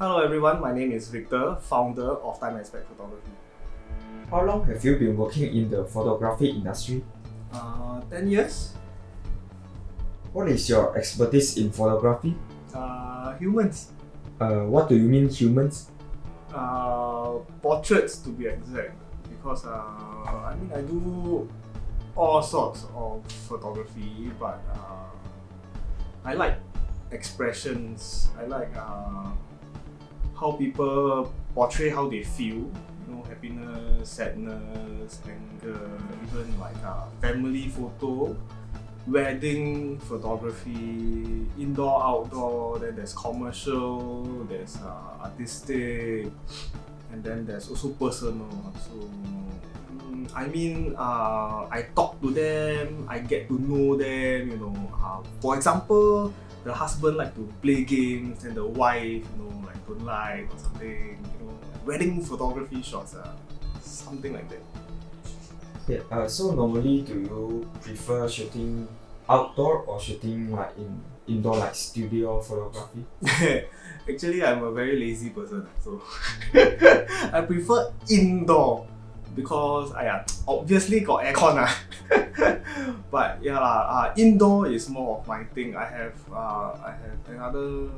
Hello everyone, my name is Victor, founder of Time and Spec Photography. How long have you been working in the photography industry? 10 years? What is your expertise in photography? Humans. What do you mean humans? Portraits to be exact. Because I do all sorts of photography, but I like expressions. I like how people portray how they feel. Happiness, sadness, anger, even like family photo, wedding photography, indoor, outdoor, then there's commercial, there's artistic, and then there's also personal. So I talk to them, I get to know them, for example, the husband like to play games and the wife, like don't like or something, wedding photography shots, something like that. Yeah, so normally do you prefer shooting outdoor or shooting like in indoor like studio photography? Actually, I'm a very lazy person, so I prefer indoor because obviously got aircon. But indoor is more of my thing. I have another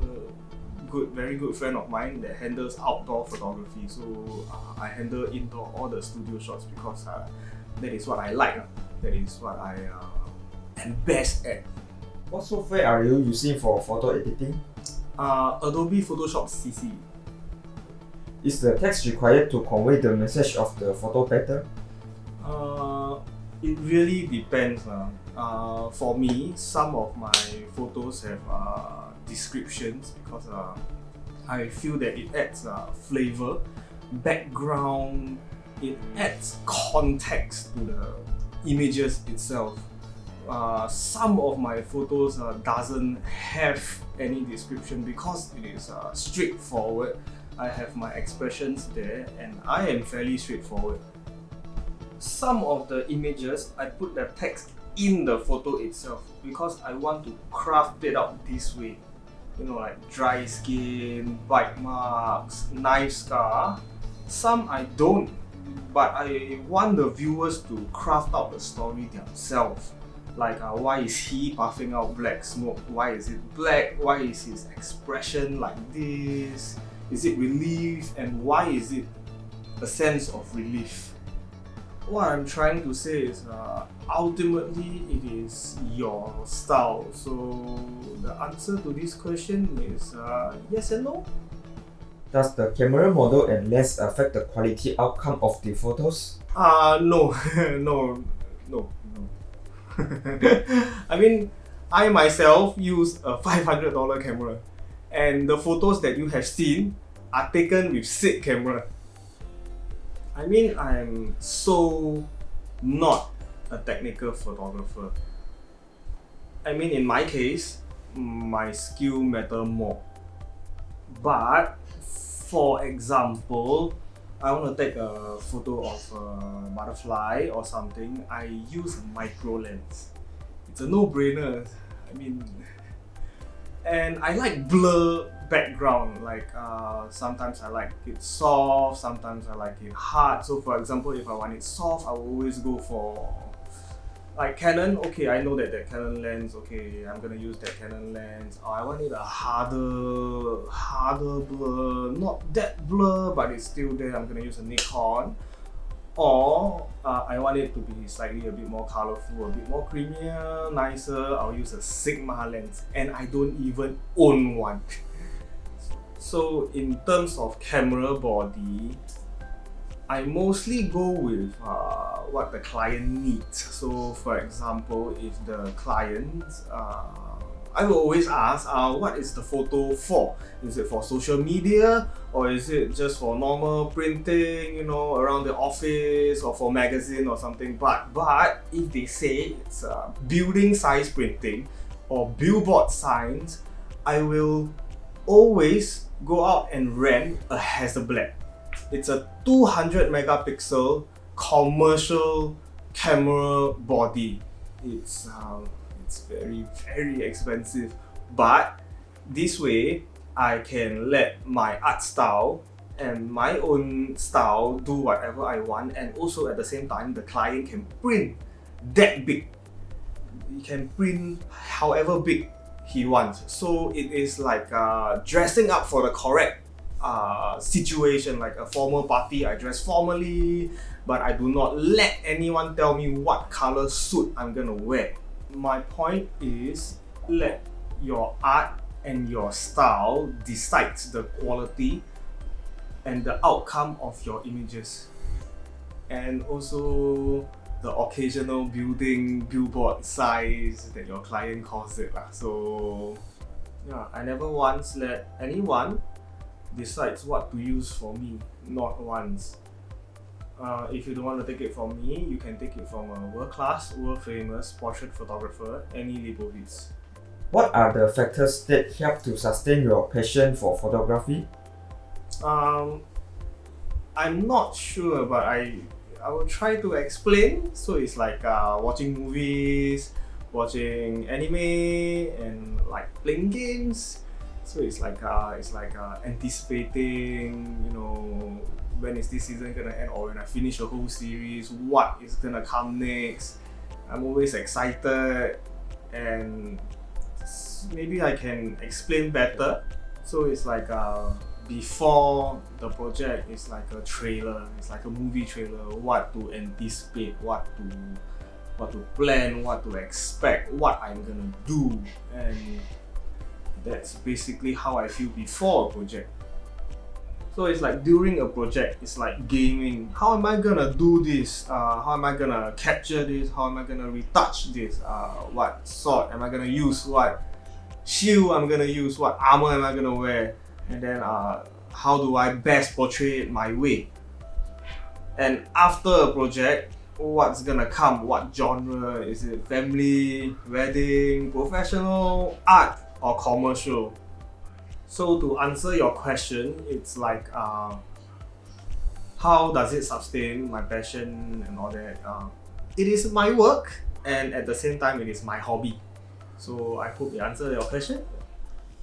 very good friend of mine that handles outdoor photography, so I handle indoor all the studio shots because that is what I like. That is what I am best at. What software are you using for photo editing? Adobe Photoshop CC. Is the text required to convey the message of the photo better? It really depends. For me, some of my photos have descriptions because I feel that it adds flavor, background, it adds context to the images itself. Some of my photos doesn't have any description because it is straightforward. I have my expressions there and I am fairly straightforward. Some of the images I put the text in the photo itself because I want to craft it out this way. Like dry skin, bite marks, knife scar. Some I don't, but I want the viewers to craft out the story themselves. Like why is he puffing out black smoke? Why is it black? Why is his expression like this? Is it relief? And why is it a sense of relief? What I'm trying to say is ultimately it is your style. So the answer to this question is yes and no. Does the camera model and lens affect the quality outcome of the photos? No. No. I myself use a $500 camera, and the photos that you have seen are taken with said camera. I'm so not a technical photographer. In my case, my skill matter more. But for example, I want to take a photo of a butterfly or something, I use a micro lens. It's a no-brainer. And I like blur background. Like sometimes I like it soft, sometimes I like it hard. So for example, if I want it soft, I will always go for like Canon. Okay, I know that Canon lens. Okay, I'm gonna use that Canon lens. Or I want it a harder blur, not that blur, but it's still there. I'm gonna use a Nikon. Or I want it to be slightly a bit more colorful, a bit more creamier, nicer. I'll use a Sigma lens, and I don't even own one. So in terms of camera body, I mostly go with what the client needs. So for example, if the client, I will always ask, what is the photo for? Is it for social media, or is it just for normal printing, around the office, or for magazine or something? But if they say it's building size printing or billboard signs, I will always go out and rent a Hasselblad. It's a 200 megapixel commercial camera body. It's very, very expensive, but this way I can let my art style and my own style do whatever I want, and also at the same time the client can print that big. He can print however big he wants. So it is like dressing up for the correct situation. Like a formal party, I dress formally, but I do not let anyone tell me what color suit I'm gonna wear. My point is, let your art and your style decides the quality and the outcome of your images. And also the occasional billboard size that your client calls it. So yeah, I never once let anyone decides what to use for me, not once. If you don't want to take it from me, you can take it from a world-class, world-famous portrait photographer, any Leibovitz. What are the factors that help to sustain your passion for photography? I'm not sure, but I will try to explain. So it's like watching movies, watching anime, and like playing games. So it's like anticipating, when is this season gonna end, or when I finish the whole series, what is gonna come next. I'm always excited, and maybe I can explain better. So it's like before the project, it's like a trailer. It's like a movie trailer. What to anticipate, what to plan, what to expect, what I'm gonna do, and that's basically how I feel before a project. So it's like during a project, it's like gaming. How am I gonna do this? How am I gonna capture this? How am I gonna retouch this? What sword am I gonna use? What shield I'm gonna use? What armor am I gonna wear? And then how do I best portray it my way? And after a project, what's gonna come? What genre? Is it family, wedding, professional, art, or commercial? So to answer your question, it's like how does it sustain my passion and all that? It is my work, and at the same time it is my hobby. So I hope it answered your question.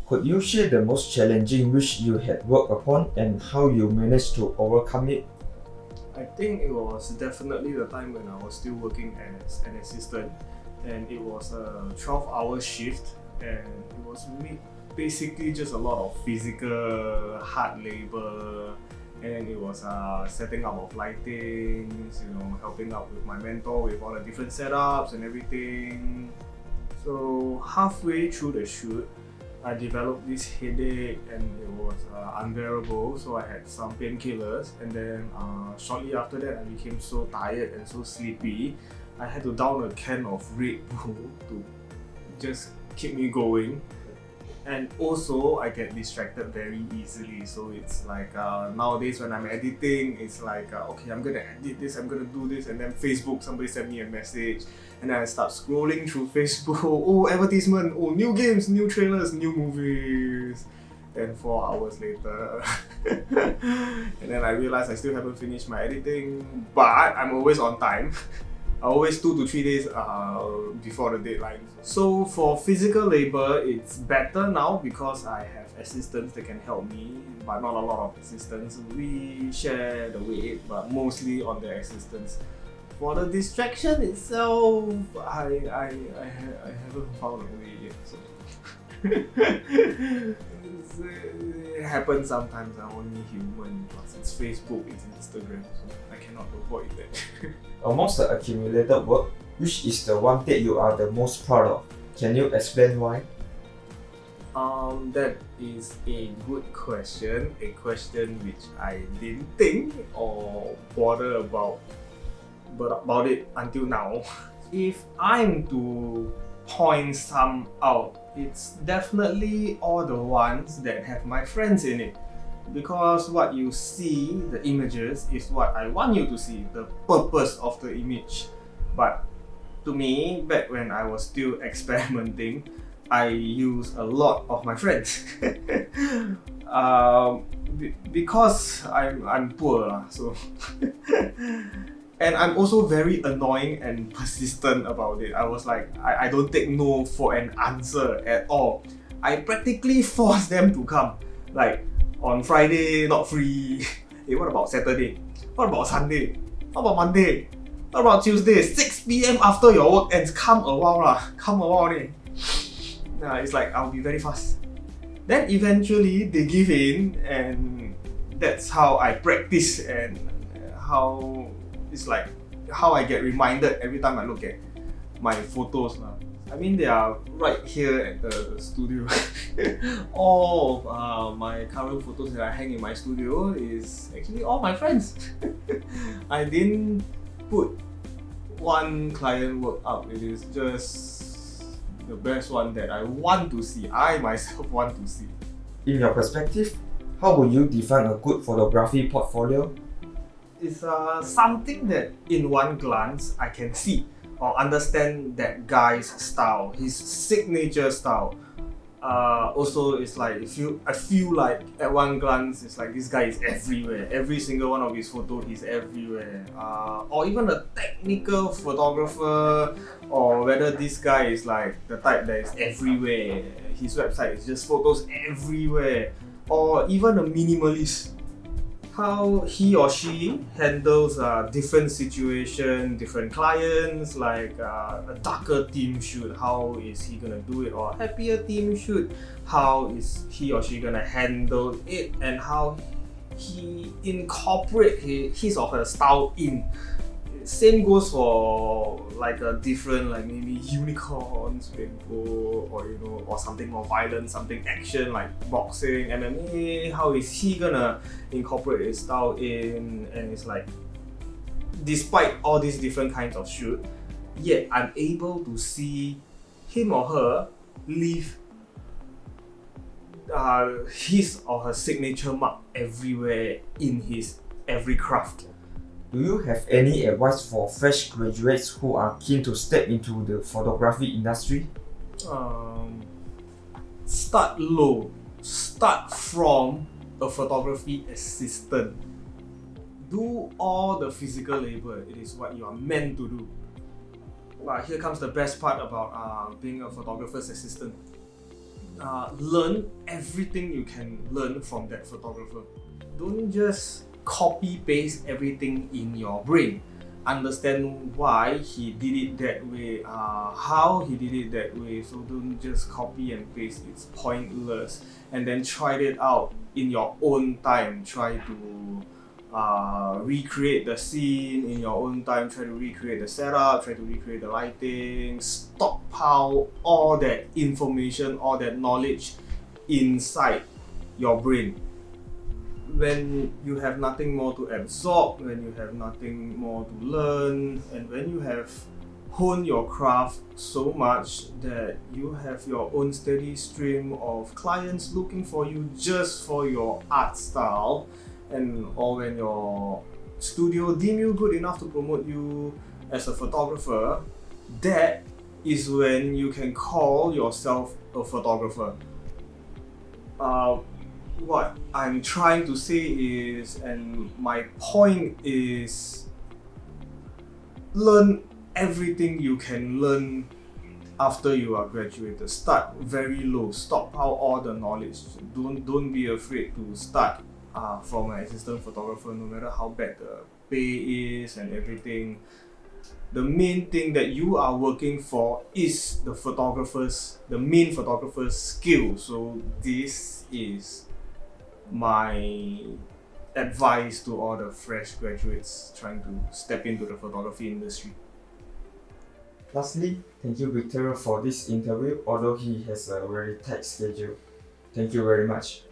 Could you share the most challenging which you had worked upon and how you managed to overcome it? I think it was definitely the time when I was still working as an assistant, and it was a 12-hour shift, and it was basically just a lot of physical hard labor, and it was setting up of lightings, helping out with my mentor with all the different setups and everything. So halfway through the shoot, I developed this headache, and it was unbearable, so I had some painkillers, and then shortly after that I became so tired and so sleepy, I had to down a can of Red Bull to just keep me going. And also I get distracted very easily, so it's like nowadays when I'm editing, it's like okay, I'm gonna edit this, I'm gonna do this, and then Facebook, somebody sent me a message, and then I start scrolling through Facebook. Oh, advertisement, oh, new games, new trailers, new movies. And 4 hours later and then I realized I still haven't finished my editing, but I'm always on time. Always 2 to 3 days before the deadline. So for physical labor, it's better now because I have assistants that can help me, but not a lot of assistants. We share the weight, but mostly on the assistants. For the distraction itself, I haven't found a way yet. So it happens sometimes. I'm only human. Plus it's Facebook, it's Instagram, so I cannot avoid that. Amongst the accumulated work, which is the one that you are the most proud of? Can you explain why? That is a good question. A question which I didn't think or bother about it until now. If I'm to point some out, it's definitely all the ones that have my friends in it. Because what you see, the images, is what I want you to see, the purpose of the image. But to me, back when I was still experimenting, I use a lot of my friends. Because I'm poor, so and I'm also very annoying and persistent about it. I was like, I don't take no for an answer at all. I practically force them to come. Like on Friday, not free. Hey, what about Saturday? What about Sunday? What about Monday? What about Tuesday? 6 p.m. after your work ends. Come a while lah. Come a while only. It's like I'll be very fast. Then eventually they give in, and that's how I practice, and how it's like how I get reminded every time I look at my photos. I mean, they are right here at the studio. All of my current photos that I hang in my studio is actually all my friends. I didn't put one client work up. It is just the best one that I want to see. I myself want to see. In your perspective, how would you define a good photography portfolio? It's something that in one glance I can see or understand that guy's style, his signature style. Also, it's like I feel like at one glance, it's like this guy is everywhere. Every single one of his photos is everywhere. Or even a technical photographer, or whether this guy is like the type that is everywhere. His website is just photos everywhere. Or even a minimalist. How he or she handles different situation, different clients, like a darker theme shoot, how is he gonna do it, or a happier theme shoot, how is he or she gonna handle it, and how he incorporate his or her style in. Same goes for like a different, like maybe unicorns, rainbow, or or something more violent, something action like boxing, MMA. How is he gonna incorporate his style in? And it's like, despite all these different kinds of shoot, yet I'm able to see him or her leave his or her signature mark everywhere in his every craft. Do you have any advice for fresh graduates who are keen to step into the photography industry? Start low. Start from a photography assistant. Do all the physical labor. It is what you are meant to do. But here comes the best part about being a photographer's assistant. Learn everything you can learn from that photographer. Don't just copy paste everything in your brain. Understand why he did it that way, how he did it that way. So don't just copy and paste, it's pointless. And then try it out in your own time. Try to recreate the scene in your own time. Try to recreate the setup, try to recreate the lighting. Stockpile all that information, all that knowledge inside your brain. When you have nothing more to absorb, when you have nothing more to learn, and when you have honed your craft so much that you have your own steady stream of clients looking for you just for your art style, or when your studio deem you good enough to promote you as a photographer, that is when you can call yourself a photographer. What I'm trying to say is, and my point is, learn everything you can learn after you are graduated. Start very low, stockpile all the knowledge. Don't be afraid to start from an assistant photographer, no matter how bad the pay is and everything. The main thing that you are working for is the main photographer's skill. So this is my advice to all the fresh graduates trying to step into the photography industry. Lastly, thank you Victor for this interview, although he has a very tight schedule. Thank you very much.